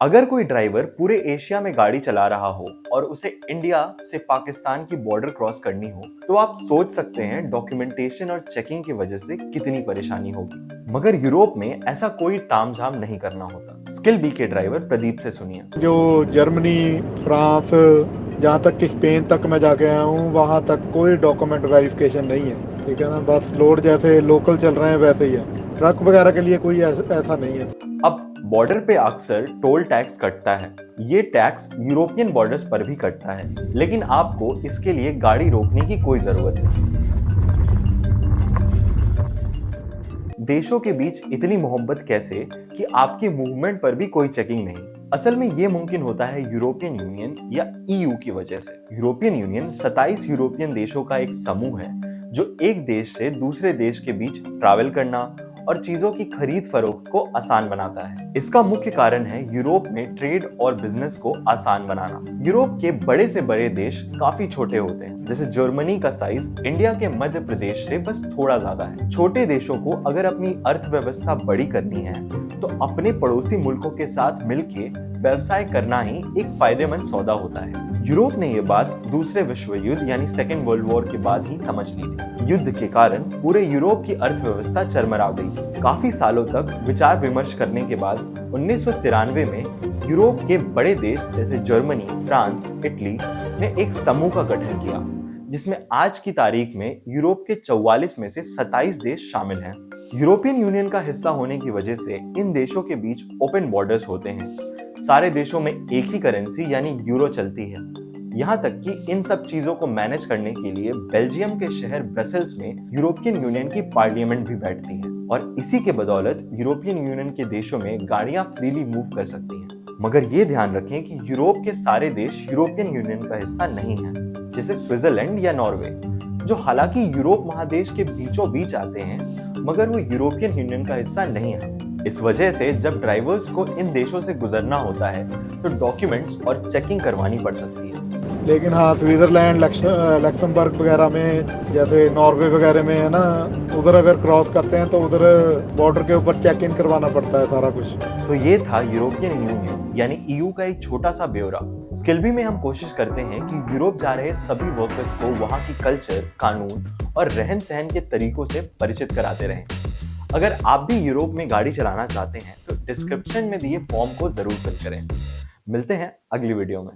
अगर कोई ड्राइवर पूरे एशिया में गाड़ी चला रहा हो और उसे इंडिया से पाकिस्तान की बॉर्डर क्रॉस करनी हो, तो आप सोच सकते हैं डॉक्यूमेंटेशन और चेकिंग की वजह से कितनी परेशानी होगी। मगर यूरोप में ऐसा कोई तामझाम नहीं करना होता। स्किल बी के ड्राइवर प्रदीप से सुनिए। जो जर्मनी, फ्रांस, जहाँ तक कि स्पेन तक मैं जाके आया हूँ, वहाँ तक कोई डॉक्यूमेंट वेरिफिकेशन नहीं है। ठीक है ना, बस लोड जैसे लोकल चल रहे हैं वैसे ही है। ट्रक वगैरह के लिए कोई ऐसा नहीं है। अब बॉर्डर पे अक्सर टोल टैक्स कटता है। ये टैक्स यूरोपियन बॉर्डर्स पर भी कटता है, लेकिन आपको इसके लिए गाड़ी रोकने की कोई जरूरत नहीं। देशों के बीच इतनी मोहब्बत कैसे कि आपकी मूवमेंट पर भी कोई चेकिंग नहीं। असल में ये मुमकिन होता है यूरोपियन यूनियन या ईयू की वजह से। यूरोपियन यूनियन 27 यूरोपियन देशों का एक समूह है जो एक देश से दूसरे देश के बीच ट्रैवल करना और चीजों की खरीद फरोख्त को आसान बनाता है। इसका मुख्य कारण है यूरोप में ट्रेड और बिजनेस को आसान बनाना। यूरोप के बड़े से बड़े देश काफी छोटे होते हैं, जैसे जर्मनी का साइज इंडिया के मध्य प्रदेश से बस थोड़ा ज्यादा है। छोटे देशों को अगर अपनी अर्थव्यवस्था बड़ी करनी है तो अपने पड़ोसी मुल्कों के साथ मिलके व्यवसाय करना ही एक फायदेमंद सौदा होता है। यूरोप ने ये बात दूसरे विश्व युद्ध यानी सेकेंड वर्ल्ड वॉर के बाद ही समझ ली थी। युद्ध के कारण पूरे यूरोप की अर्थव्यवस्था चरमरा गई थी। काफी सालों तक विचार विमर्श करने के बाद 1993 में यूरोप के बड़े देश जैसे जर्मनी, फ्रांस, इटली ने एक समूह का गठन किया, जिसमें आज की तारीख में यूरोप के 44 में से 27 देश शामिल हैं। यूरोपियन यूनियन का हिस्सा होने की वजह से इन देशों के बीच ओपन बॉर्डर्स होते हैं। सारे देशों में एक ही करेंसी यानी यूरो चलती है। यहाँ तक कि इन सब चीजों को मैनेज करने के लिए बेल्जियम के शहर ब्रसेल्स में यूरोपियन यूनियन की पार्लियामेंट भी बैठती है और इसी के बदौलत यूरोपियन यूनियन के देशों में गाड़ियां फ्रीली मूव कर सकती हैं। मगर ये ध्यान रखें कि यूरोप के सारे देश यूरोपियन यूनियन का हिस्सा नहीं है, जैसे स्विट्जरलैंड या नॉर्वे, जो हालांकि यूरोप महादेश के बीचों बीच आते हैं, मगर वो यूरोपियन यूनियन का हिस्सा नहीं है। इस वजह से जब ड्राइवर्स को इन देशों से गुजरना होता है तो डॉक्यूमेंट्स और चेकिंग करवानी पड़ सकती है। लेकिन हाँ, स्विट्जरलैंड, लक्समबर्ग वगैरह में, जैसे नॉर्वे वगैरह में है ना, उधर अगर क्रॉस करते हैं तो उधर बॉर्डर के ऊपर चेक इन करवाना पड़ता है सारा कुछ। तो ये था यूरोपियन यूनियन यानी ईयू का एक छोटा सा ब्यौरा। स्किल में हम कोशिश करते हैं कि यूरोप जा रहे सभी वर्कर्स को वहाँ की कल्चर, कानून और रहन सहन के तरीकों से परिचित कराते रहें। अगर आप भी यूरोप में गाड़ी चलाना चाहते हैं तो डिस्क्रिप्शन में दिए फॉर्म को जरूर फिल करें। मिलते हैं अगली वीडियो में।